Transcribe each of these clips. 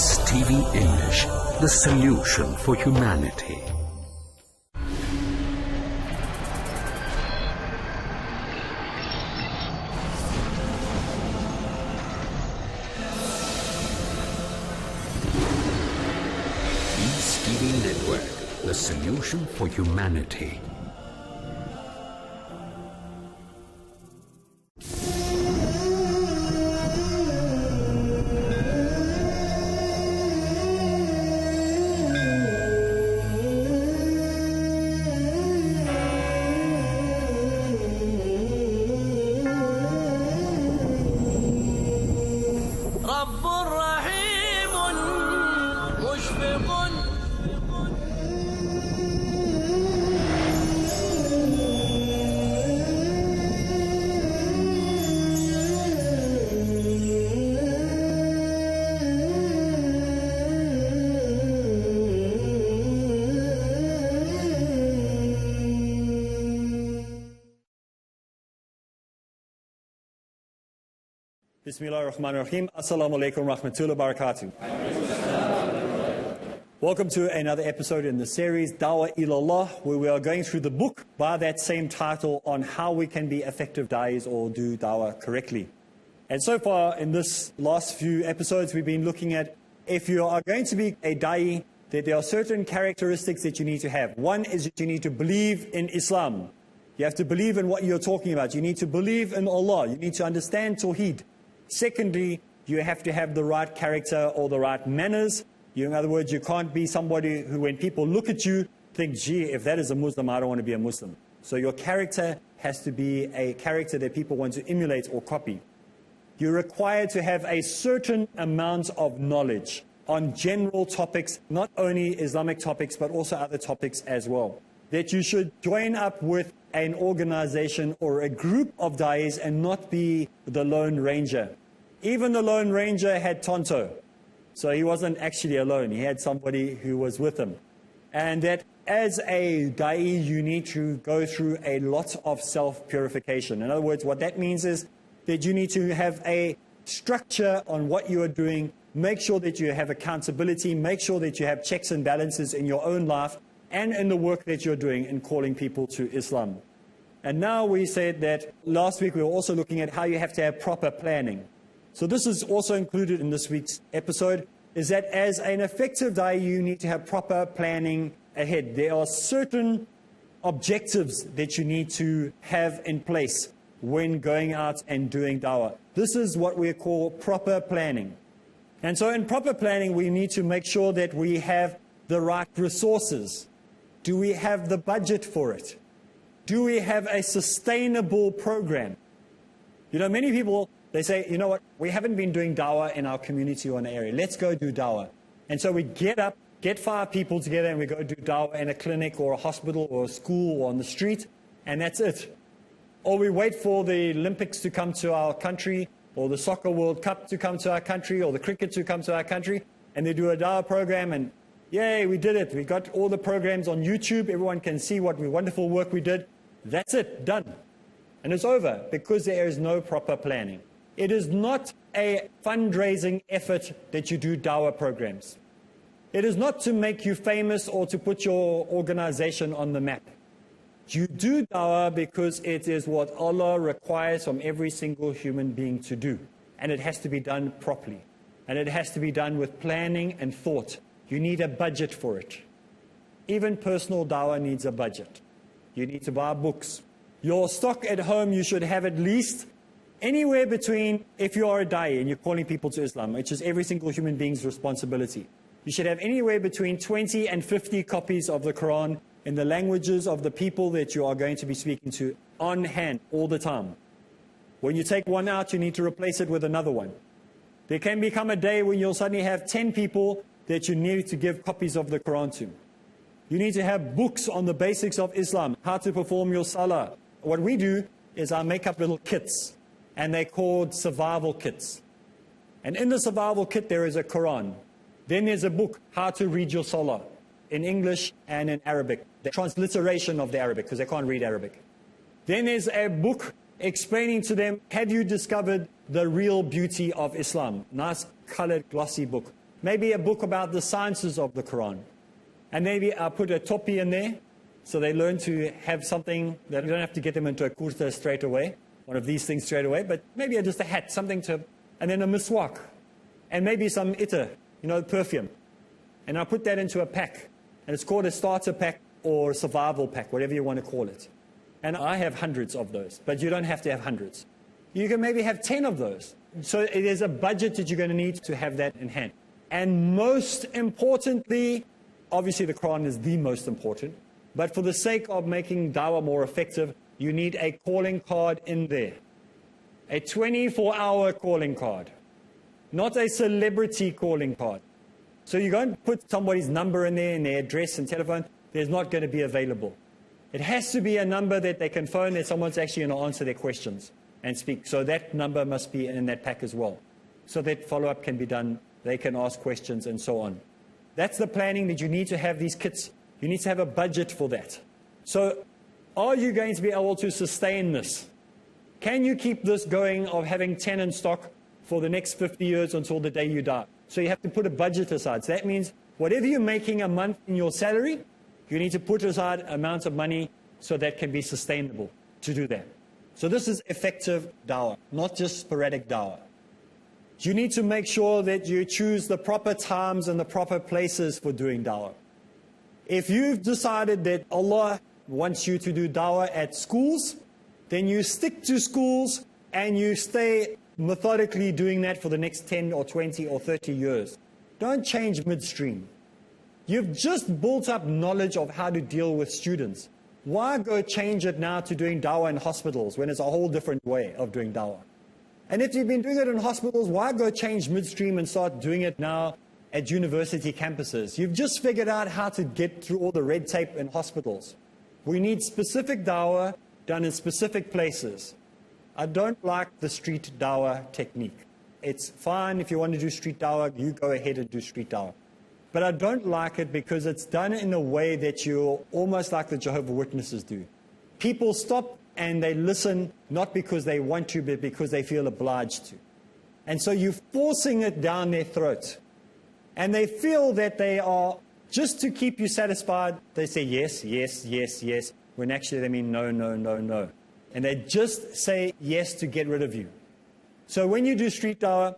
Peace TV English, the solution for humanity. Peace TV Network, the solution for humanity. Bismillah ar-Rahman ar-Rahim. Assalamu alaikum rahmatullahi wa barakatuh. Welcome to another episode in the series Dawah Ilallah, where we are going through the book by that same title on how we can be effective da'is or do dawah correctly. And so far in this last few episodes we've been looking at, if you are going to be a da'i, that there are certain characteristics that you need to have. One is that you need to believe in Islam. You have to believe in what you're talking about. You need to believe in Allah. You need to understand Tawheed. Secondly, you have to have the right character or the right manners. In other words, you can't be somebody who, when people look at you, think, gee, if that is a Muslim, I don't want to be a Muslim. So your character has to be a character that people want to emulate or copy. You're required to have a certain amount of knowledge on general topics, not only Islamic topics, but also other topics as well. That you should join up with an organization or a group of da'is and not be the Lone Ranger. Even the Lone Ranger had Tonto. So he wasn't actually alone. He had somebody who was with him. And that as a da'i, you need to go through a lot of self-purification. In other words, what that means is that you need to have a structure on what you are doing. Make sure that you have accountability. Make sure that you have checks and balances in your own life and in the work that you're doing in calling people to Islam. And now we said that last week we were also looking at how you have to have proper planning. So this is also included in this week's episode, is that as an effective da'i, you need to have proper planning ahead. There are certain objectives that you need to have in place when going out and doing dawah. This is what we call proper planning. And so in proper planning, we need to make sure that we have the right resources. Do we have the budget for it? Do we have a sustainable program? You know, many people, they say, you know what, we haven't been doing dawah in our community or in the area. Let's go do dawah. And so we get up, get 5 people together, and we go do dawah in a clinic or a hospital or a school or on the street, and that's it. Or we wait for the Olympics to come to our country, or the Soccer World Cup to come to our country, or the cricket to come to our country, and they do a dawah program, and yay, we did it. We got all the programs on YouTube. Everyone can see what wonderful work we did. That's it, done. And it's over because there is no proper planning. It is not a fundraising effort that you do dawah programs. It is not to make you famous or to put your organization on the map. You do dawah because it is what Allah requires from every single human being to do. And it has to be done properly. And it has to be done with planning and thought. You need a budget for it. Even personal dawah needs a budget. You need to buy books. Your stock at home, you should have at least anywhere between, if you are a da'i and you're calling people to Islam, which is every single human being's responsibility, you should have anywhere between 20 and 50 copies of the Quran in the languages of the people that you are going to be speaking to on hand all the time. When you take one out, you need to replace it with another one. There can become a day when you'll suddenly have 10 people that you need to give copies of the Quran to. You need to have books on the basics of Islam, how to perform your salah. What we do is I make up little kits, and they're called survival kits. And in the survival kit there is a Quran. Then there's a book, how to read your salah, in English and in Arabic. The transliteration of the Arabic, because they can't read Arabic. Then there's a book explaining to them, have you discovered the real beauty of Islam? Nice colored, glossy book. Maybe a book about the sciences of the Quran. And maybe I'll put a topi in there, so they learn to have something that you don't have to get them into a kurta straight away, one of these things straight away, but maybe just a hat, something to, and then a miswak, and maybe some itar, perfume. And I'll put that into a pack, and it's called a starter pack or survival pack, whatever you want to call it. And I have hundreds of those, but you don't have to have hundreds. You can maybe have 10 of those. So it is a budget that you're going to need to have that in hand. And most importantly, obviously the Quran is the most important, but for the sake of making dawah more effective, you need a calling card in there. A 24-hour calling card, not a celebrity calling card. So you go and put somebody's number in there and their address and telephone, there's not going to be available. It has to be a number that they can phone that someone's actually going to answer their questions and speak. So that number must be in that pack as well. So that follow-up can be done, they can ask questions and so on. That's the planning that you need to have these kits. You need to have a budget for that. So are you going to be able to sustain this? Can you keep this going of having 10 in stock for the next 50 years until the day you die? So you have to put a budget aside. So that means whatever you're making a month in your salary, you need to put aside amounts of money so that can be sustainable to do that. So this is effective dawah, not just sporadic dawah. You need to make sure that you choose the proper times and the proper places for doing dawah. If you've decided that Allah wants you to do dawah at schools, then you stick to schools and you stay methodically doing that for the next 10 or 20 or 30 years. Don't change midstream. You've just built up knowledge of how to deal with students. Why go change it now to doing dawah in hospitals when it's a whole different way of doing dawah? And if you've been doing it in hospitals, why go change midstream and start doing it now at university campuses? You've just figured out how to get through all the red tape in hospitals. We need specific dawah done in specific places. I don't like the street dawah technique. It's fine if you want to do street dawah, you go ahead and do street dawah. But I don't like it because it's done in a way that you're almost like the Jehovah's Witnesses do. People stop and they listen not because they want to, but because they feel obliged to. And so you're forcing it down their throat. And they feel that they are, just to keep you satisfied, they say yes, yes, yes, yes, when actually they mean no, no, no, no. And they just say yes to get rid of you. So when you do street dawah,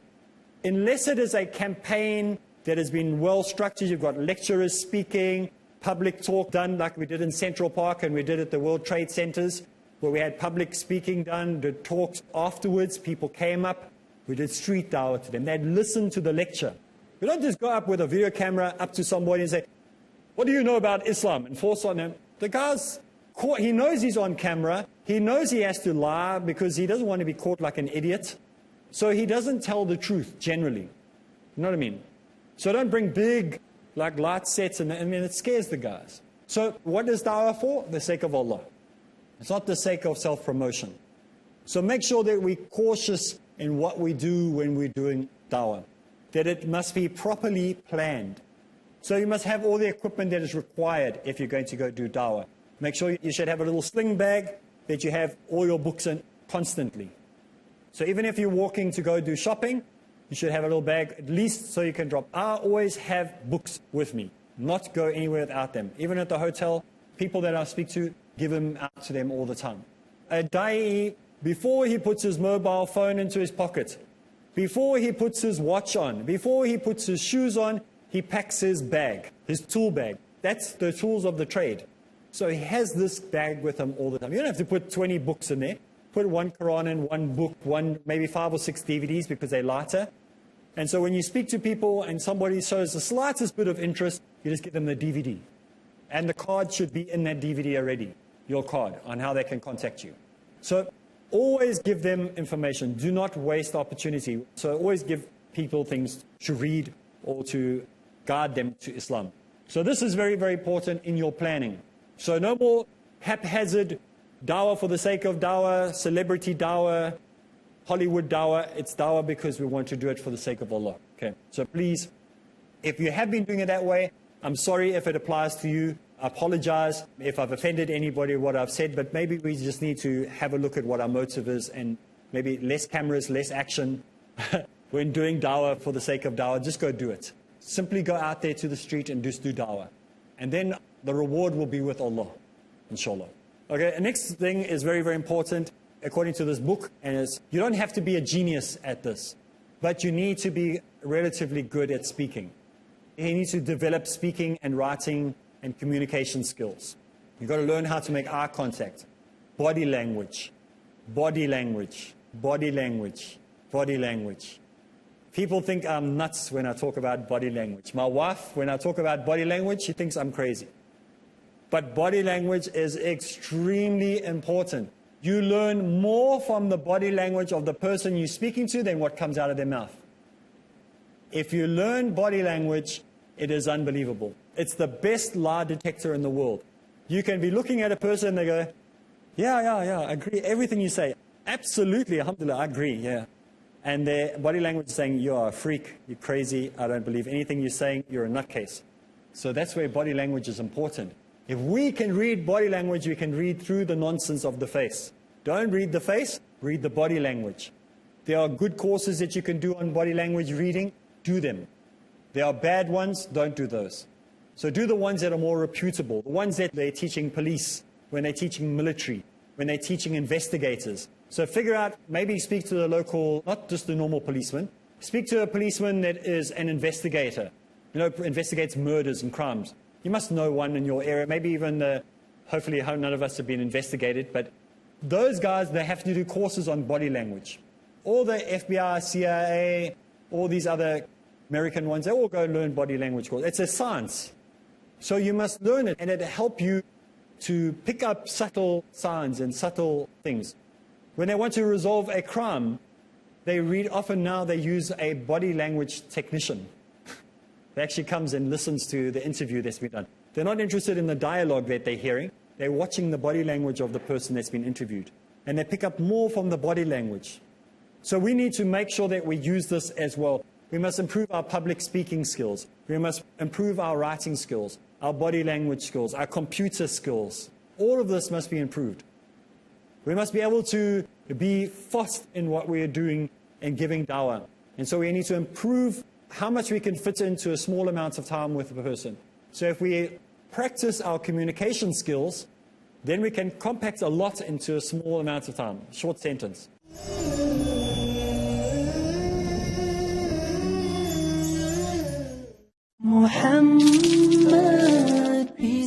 unless it is a campaign that has been well structured, you've got lecturers speaking, public talk done like we did in Central Park and we did at the World Trade Centers, where we had public speaking done, did talks afterwards, people came up, we did street dawah to them. They'd listen to the lecture. We don't just go up with a video camera up to somebody and say, what do you know about Islam? And force on them. The guy's caught, he knows he's on camera, he knows he has to lie because he doesn't want to be caught like an idiot. So he doesn't tell the truth generally. You know what I mean? So don't bring big like light sets and it scares the guys. So what is dawah for? The sake of Allah. It's not the sake of self-promotion. So make sure that we're cautious in what we do when we're doing dawah. That it must be properly planned. So you must have all the equipment that is required if you're going to go do dawah. Make sure you should have a little sling bag that you have all your books in constantly. So even if you're walking to go do shopping, you should have a little bag at least so you can drop. I always have books with me, not go anywhere without them. Even at the hotel, people that I speak to, give them out to them all the time. A da'i, before he puts his mobile phone into his pocket, before he puts his watch on, before he puts his shoes on, he packs his bag, his tool bag. That's the tools of the trade. So he has this bag with him all the time. You don't have to put 20 books in there. Put one Quran in, one book, maybe 5 or 6 DVDs because they're lighter. And so when you speak to people and somebody shows the slightest bit of interest, you just give them the DVD. And the card should be in that DVD already, your card, on how they can contact you. So always give them information. Do not waste opportunity. So always give people things to read or to guide them to Islam. So this is very, very important in your planning. So no more haphazard dawah for the sake of dawah, celebrity dawah, Hollywood dawah. It's dawah because we want to do it for the sake of Allah. Okay. So please, if you have been doing it that way, I'm sorry if it applies to you. I apologize if I've offended anybody what I've said, but maybe we just need to have a look at what our motive is and maybe less cameras, less action when doing dawah for the sake of dawah. Just go do it. Simply go out there to the street and just do dawah. And then the reward will be with Allah, inshallah. Okay, the next thing is very, very important, according to this book, and is you don't have to be a genius at this, but you need to be relatively good at speaking. You need to develop speaking and writing and communication skills. You've got to learn how to make eye contact, body language, body language, body language, body language. People think I'm nuts when I talk about body language. My wife, when I talk about body language, she thinks I'm crazy. But body language is extremely important. You learn more from the body language of the person you're speaking to than what comes out of their mouth. If you learn body language, it is unbelievable. It's the best lie detector in the world. You can be looking at a person and they go, yeah, I agree. Everything you say, absolutely, alhamdulillah, I agree, yeah. And their body language is saying, you are a freak, you're crazy, I don't believe anything you're saying, you're a nutcase. So that's where body language is important. If we can read body language, we can read through the nonsense of the face. Don't read the face, read the body language. There are good courses that you can do on body language reading, do them. There are bad ones, don't do those. So do the ones that are more reputable, the ones that they're teaching police, when they're teaching military, when they're teaching investigators. So figure out, maybe speak to the local, not just the normal policeman, speak to a policeman that is an investigator, investigates murders and crimes. You must know one in your area, maybe even, hopefully none of us have been investigated, but those guys, they have to do courses on body language. All the FBI, CIA, all these other American ones, they all go learn body language course. It's a science. So you must learn it, and it'll help you to pick up subtle signs and subtle things. When they want to resolve a crime, often now they use a body language technician. They actually comes and listens to the interview that's been done. They're not interested in the dialogue that they're hearing. They're watching the body language of the person that's been interviewed. And they pick up more from the body language. So we need to make sure that we use this as well. We must improve our public speaking skills. We must improve our writing skills, our body language skills, our computer skills. All of this must be improved. We must be able to be fast in what we are doing and giving dawah. And so we need to improve how much we can fit into a small amount of time with a person. So if we practice our communication skills, then we can compact a lot into a small amount of time, short sentence.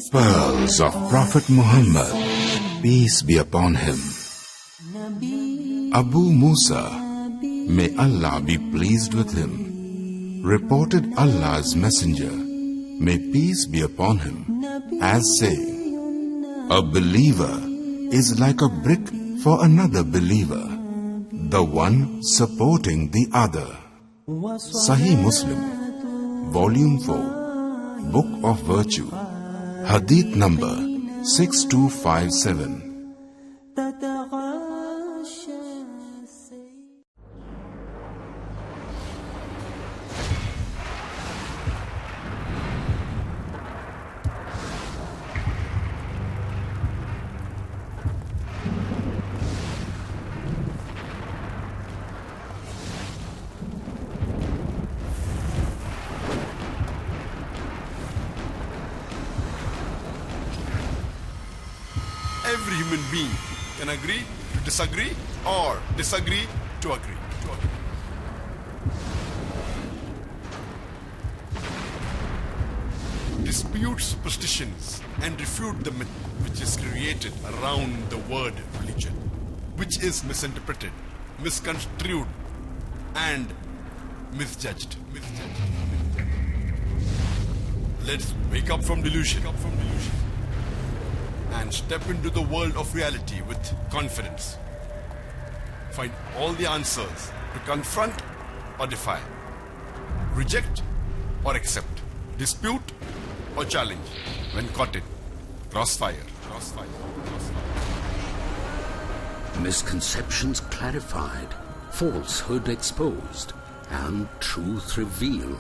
Pearls of Prophet Muhammad, peace be upon him. Abu Musa, may Allah be pleased with him, reported Allah's messenger, may peace be upon him, as saying, a believer is like a brick for another believer, the one supporting the other. Sahih Muslim, Volume 4, Book of Virtue, Hadith number 6257. Every human being can agree to disagree or disagree to agree. Dispute superstitions and refute the myth which is created around the word religion, which is misinterpreted, misconstrued and misjudged. Let's wake up from delusion and step into the world of reality with confidence. Find all the answers to confront or defy, reject or accept, dispute or challenge when caught in crossfire. Misconceptions clarified, falsehood exposed, and truth revealed.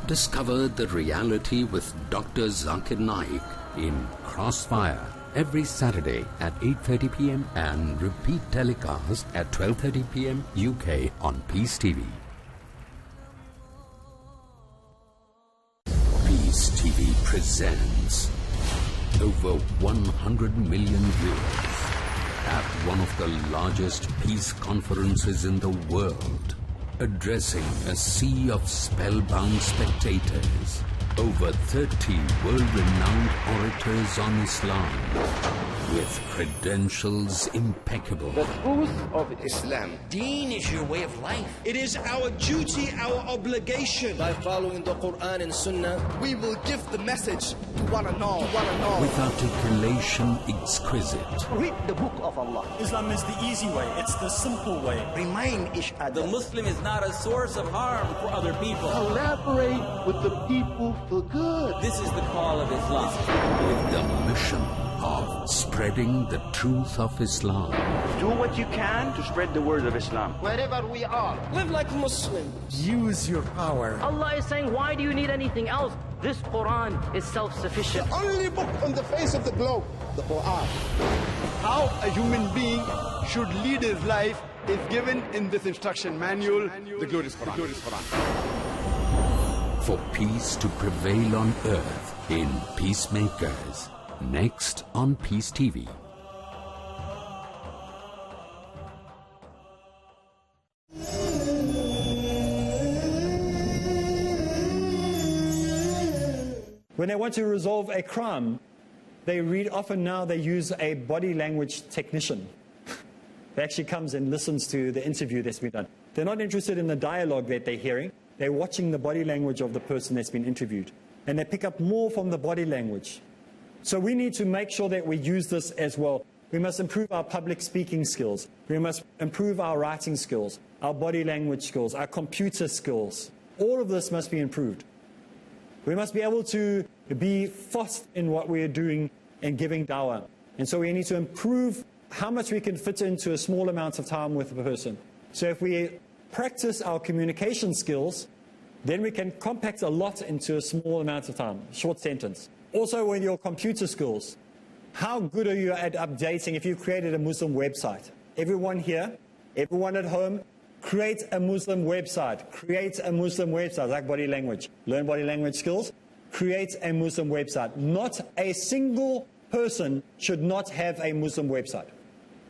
Discover the reality with Dr. Zakir Naik in Crossfire every Saturday at 8:30 p.m. and repeat telecast at 12:30 p.m. UK on Peace TV. TV presents over 100 million viewers at one of the largest peace conferences in the world, addressing a sea of spellbound spectators. Over 30 world-renowned orators on Islam with credentials impeccable. The truth of Islam. Deen is your way of life. It is our duty, our obligation. By following the Quran and Sunnah, we will give the message to one and all. With articulation exquisite. read the book of Allah. Islam is the easy way. It's the simple way. Remind each other. The Muslim is not a source of harm for other people. Collaborate with the people for good. This is the call of Islam. With the mission of spreading the truth of Islam. Do what you can to spread the word of Islam. Wherever we are, Live like Muslims. Use your power. Allah is saying, why do you need anything else? This Quran is self-sufficient. Only book on the face of the globe, the Quran. How a human being should lead his life is given in this instruction manual, the glorious Quran. For peace to prevail on earth in Peacemakers. Next on Peace TV. When they want to resolve a crime, they use a body language technician. That actually comes and listens to the interview that's been done. They're not interested in the dialogue that they're hearing. They're watching the body language of the person that's been interviewed. And they pick up more from the body language. So we need to make sure that we use this as well. We must improve our public speaking skills. We must improve our writing skills, our body language skills, our computer skills. All of this must be improved. We must be able to be fast in what we are doing and giving dawah. And so we need to improve how much we can fit into a small amount of time with a person. So if we practice our communication skills, then we can compact a lot into a small amount of time, short sentence. Also with your computer skills, how good are you at updating if you've created a Muslim website? Everyone here, everyone at home, create a Muslim website. Create a Muslim website, like body language. Learn body language skills. Create a Muslim website. Not a single person should not have a Muslim website.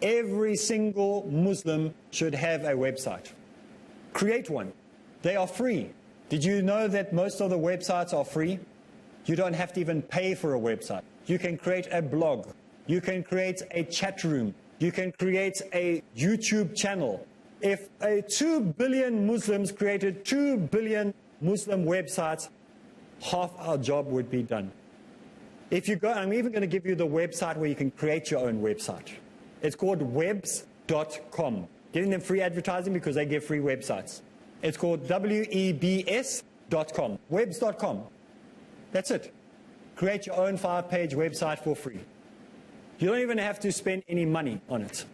Every single Muslim should have a website. Create one. They are free. Did you know that most of the websites are free? You don't have to even pay for a website. You can create a blog. You can create a chat room. You can create a YouTube channel. If 2 billion Muslims created 2 billion Muslim websites, half our job would be done. If you go, I'm even going to give you the website where you can create your own website. It's called webs.com. Giving them free advertising because they give free websites. It's called webs.com. Webs.com. That's it. Create your own 5-page website for free. You don't even have to spend any money on it.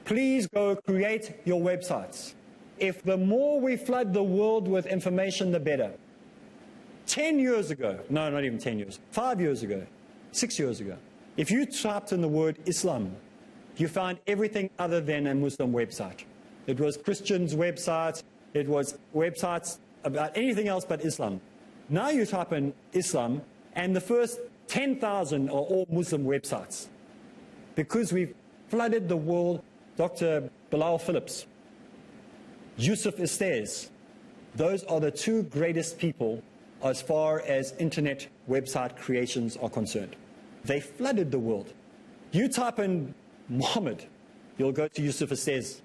Please go create your websites. If the more we flood the world with information, the better. 10 years ago, no, not even 10 years, 5 years ago, 6 years ago, if you typed in the word Islam, you found everything other than a Muslim website. It was Christians' websites, it was websites about anything else but Islam. Now you type in Islam, and the first 10,000 are all Muslim websites. Because we've flooded the world. Dr. Bilal Phillips, Yusuf Estes, those are the two greatest people as far as internet website creations are concerned. They flooded the world. You type in Muhammad, you'll go to Yusuf Estes.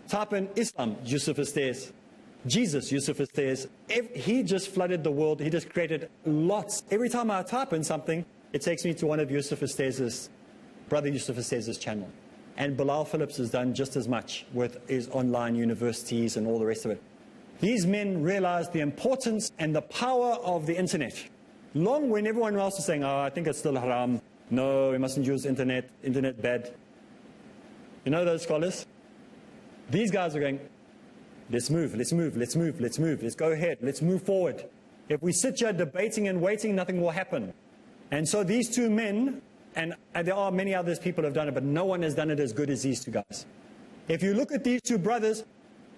Type in Islam, Yusuf Estes. Jesus, Yusuf Estes. He just flooded the world. He just created lots. Every time I type in something, it takes me to one of Yusuf Estes' brother Yusuf Estes' channel. And Bilal Phillips has done just as much with his online universities and all the rest of it. These men realized the importance and the power of the internet. Long when everyone else was saying, I think it's still haram. No, we mustn't use internet bad. You know those scholars? These guys are going, let's move, let's go ahead, let's move forward. If we sit here debating and waiting, nothing will happen. And so these two men, and there are many others people have done it, but no one has done it as good as these two guys. If you look at these two brothers,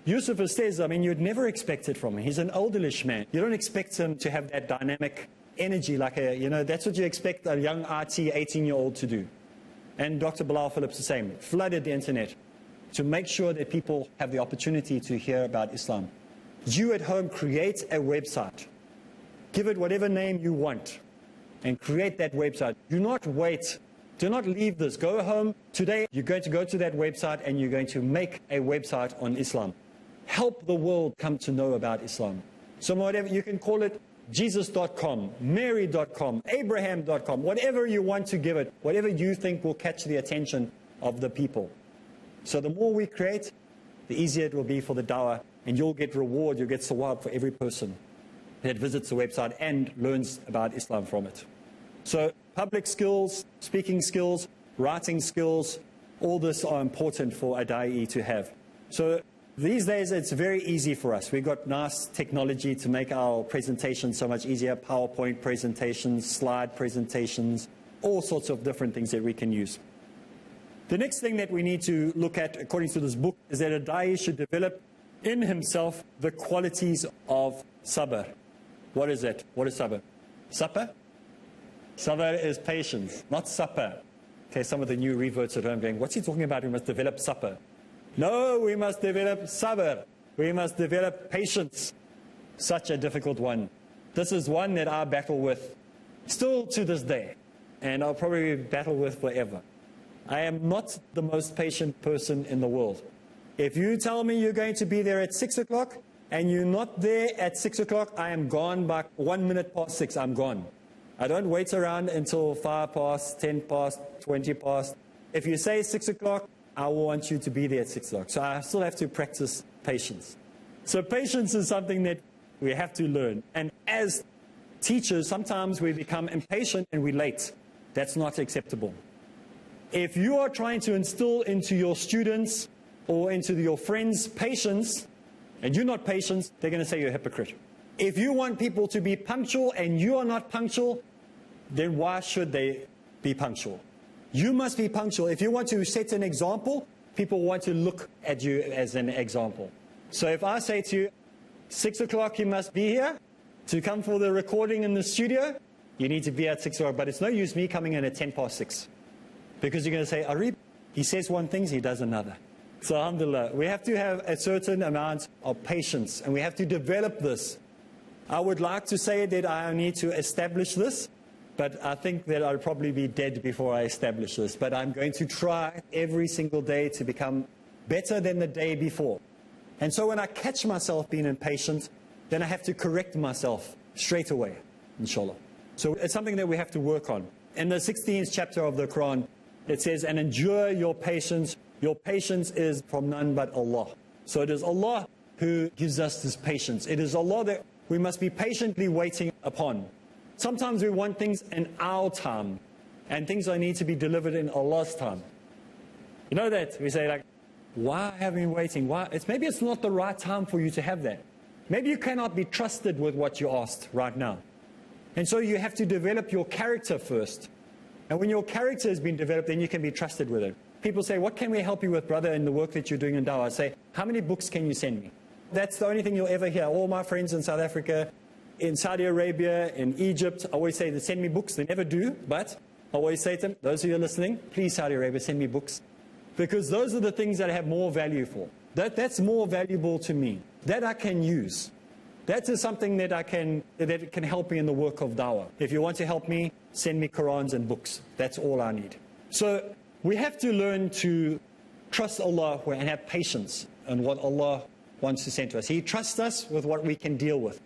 Yusuf Estes, you'd never expect it from him. He's an olderish man. You don't expect him to have that dynamic energy, like that's what you expect a young IT 18-year-old to do. And Dr. Bilal Phillips the same, flooded the internet to make sure that people have the opportunity to hear about Islam. You at home create a website. Give it whatever name you want and create that website. Do not wait. Do not leave this. Go home. Today you're going to go to that website and you're going to make a website on Islam. Help the world come to know about Islam. So whatever, you can call it Jesus.com, Mary.com, Abraham.com, whatever you want to give it, whatever you think will catch the attention of the people. So the more we create, the easier it will be for the dawah, and you'll get reward, you'll get sawab for every person that visits the website and learns about Islam from it. So public skills, speaking skills, writing skills, all this are important for a da'i to have. So these days it's very easy for us. We've got nice technology to make our presentations so much easier, PowerPoint presentations, slide presentations, all sorts of different things that we can use. The next thing that we need to look at, according to this book, is that a da'i should develop in himself the qualities of sabr. What is that? What is sabr? Supper? Sabr is patience, not supper. Okay, some of the new reverts at home going, what's he talking about? We must develop supper. No, we must develop sabr. We must develop patience. Such a difficult one. This is one that I battle with still to this day, and I'll probably battle with forever. I am not the most patient person in the world. If you tell me you're going to be there at 6 o'clock and you're not there at 6 o'clock, I am gone by 1 minute past 6. I'm gone. I don't wait around until 5 past, 10 past, 20 past. If you say 6 o'clock, I want you to be there at 6 o'clock. So I still have to practice patience. So patience is something that we have to learn. And as teachers, sometimes we become impatient and we're late. That's not acceptable. If you are trying to instill into your students or into your friends patience, and you're not patient, they're going to say you're a hypocrite. If you want people to be punctual and you are not punctual, then why should they be punctual? You must be punctual. If you want to set an example, people want to look at you as an example. So if I say to you, 6 o'clock you must be here to come for the recording in the studio, you need to be at 6 o'clock. But it's no use me coming in at 10 past 6. Because you're going to say, Arib, he says one thing, he does another. So alhamdulillah, we have to have a certain amount of patience, and we have to develop this. I would like to say that I need to establish this, but I think that I'll probably be dead before I establish this. But I'm going to try every single day to become better than the day before. And so when I catch myself being impatient, then I have to correct myself straight away, inshallah. So it's something that we have to work on. In the 16th chapter of the Quran, it says, and endure your patience. Your patience is from none but Allah. So it is Allah who gives us this patience. It is Allah that we must be patiently waiting upon. Sometimes we want things in our time, and things need to be delivered in Allah's time. You know that? We say like, why have you been waiting? Why? Maybe it's not the right time for you to have that. Maybe you cannot be trusted with what you asked right now. And so you have to develop your character first. And when your character has been developed, then you can be trusted with it. People say, what can we help you with, brother, in the work that you're doing in Dawah? I say, how many books can you send me? That's the only thing you'll ever hear. All my friends in South Africa, in Saudi Arabia, in Egypt, always say, they send me books. They never do, but I always say to them, those of you listening, please, Saudi Arabia, send me books. Because those are the things that I have more value for. That's more valuable to me. That I can use. That is something that can help me in the work of Dawah. If you want to help me, send me Qurans and books. That's all I need. So we have to learn to trust Allah and have patience in what Allah wants to send to us. He trusts us with what we can deal with.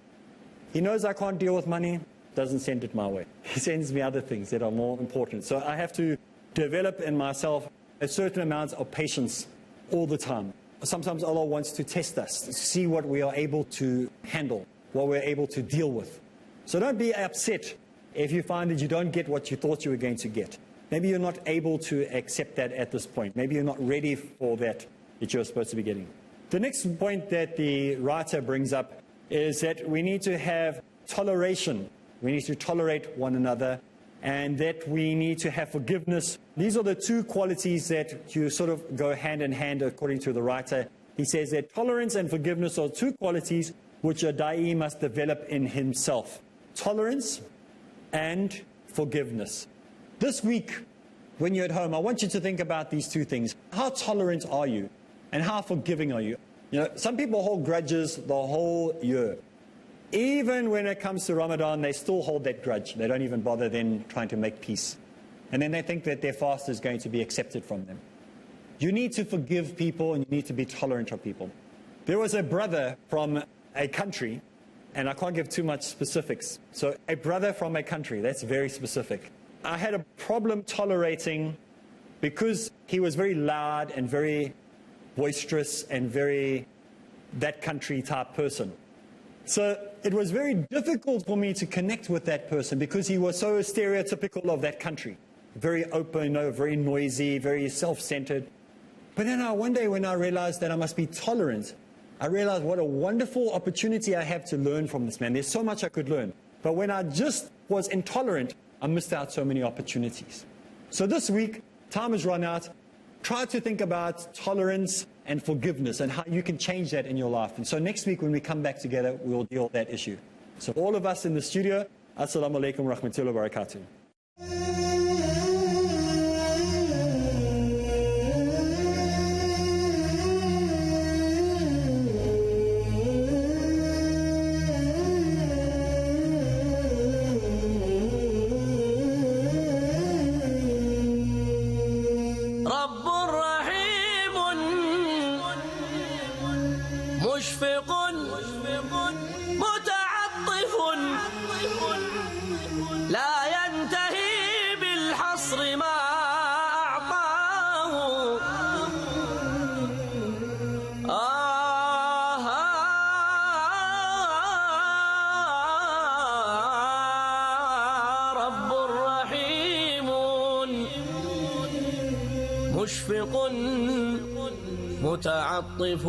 He knows I can't deal with money, doesn't send it my way. He sends me other things that are more important. So I have to develop in myself a certain amount of patience all the time. Sometimes Allah wants to test us, to see what we are able to handle, what we're able to deal with. So don't be upset if you find that you don't get what you thought you were going to get. Maybe you're not able to accept that at this point. Maybe you're not ready for that you're supposed to be getting. The next point that the writer brings up is that we need to have toleration. We need to tolerate one another, and that we need to have forgiveness. These are the two qualities that you sort of go hand in hand according to the writer. He says that tolerance and forgiveness are two qualities which a da'i must develop in himself. Tolerance and forgiveness. This week, when you're at home, I want you to think about these two things. How tolerant are you? And how forgiving are you? You know, some people hold grudges the whole year. Even when it comes to Ramadan, they still hold that grudge. They don't even bother then trying to make peace. And then they think that their fast is going to be accepted from them. You need to forgive people and you need to be tolerant of people. There was a brother from a country, and I can't give too much specifics. So a brother from a country, that's very specific. I had a problem tolerating because he was very loud and very boisterous and very that country type person. So it was very difficult for me to connect with that person because he was so stereotypical of that country. Very open, you know, very noisy, very self-centered. But then one day when I realized that I must be tolerant, I realized what a wonderful opportunity I have to learn from this man. There's so much I could learn. But when I just was intolerant, I missed out so many opportunities. So this week, time has run out. Try to think about tolerance and forgiveness and how you can change that in your life. And so next week when we come back together, we'll deal with that issue. So all of us in the studio, Assalamu alaikum wa rahmatullahi wa barakatuh. مشفق متعطف لا ينتهي بالحصر ما أعطاه رب رحيم مشفق متعطف.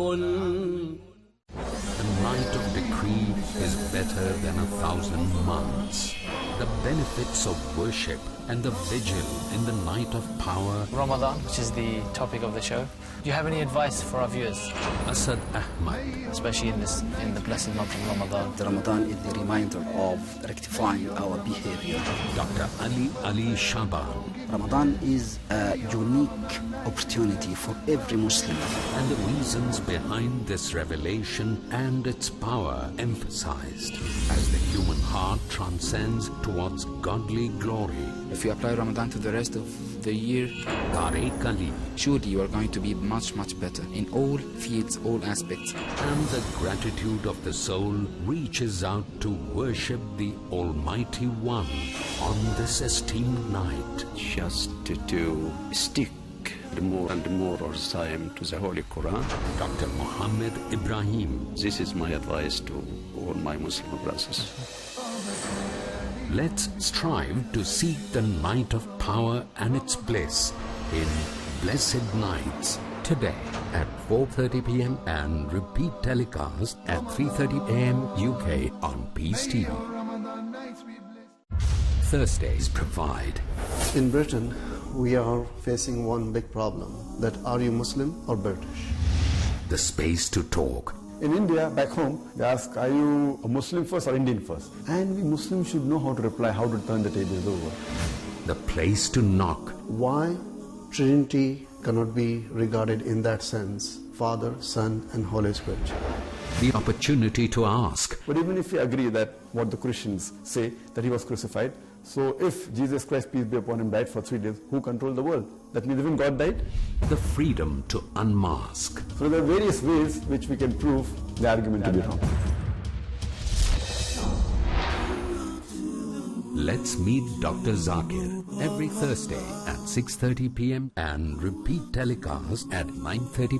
The night of decree is better than 1,000 months. The benefits of worship and the vigil in the night of power. Ramadan, which is the topic of the show. Do you have any advice for our viewers? Asad Ahmad. Especially in the blessed month of Ramadan. The Ramadan is the reminder of rectifying our behavior. Dr. Ali Shaban. Ramadan is a unique opportunity for every Muslim. And the reasons behind this revelation and its power emphasized as the human heart transcends towards godly glory. If you apply Ramadan to the rest of the year, Tariq Ali, surely you are going to be much better in all fields, all aspects. And the gratitude of the soul reaches out to worship the Almighty One on this esteemed night. Just to stick more and more of the time to the Holy Quran. Dr. Muhammad Ibrahim. This is my advice to all my Muslim brothers. Let's strive to seek the night of power and its bliss in Blessed Nights today at 4:30 p.m. and repeat telecast at 3:30 a.m. UK on Peace TV. Thursdays provide. In Britain, we are facing one big problem, that are you Muslim or British? The space to talk. In India, back home, they ask, are you a Muslim first or Indian first? And we Muslims should know how to reply, how to turn the tables over. The place to knock. Why Trinity cannot be regarded in that sense, Father, Son and Holy Spirit. The opportunity to ask. But even if we agree that what the Christians say, that he was crucified, so if Jesus Christ, peace be upon him, died for 3 days, who controlled the world? That means even God died? The freedom to unmask. So there are various ways which we can prove the argument to be wrong. Let's meet Dr. Zakir every Thursday at 6:30 p.m. and repeat telecast at 9:30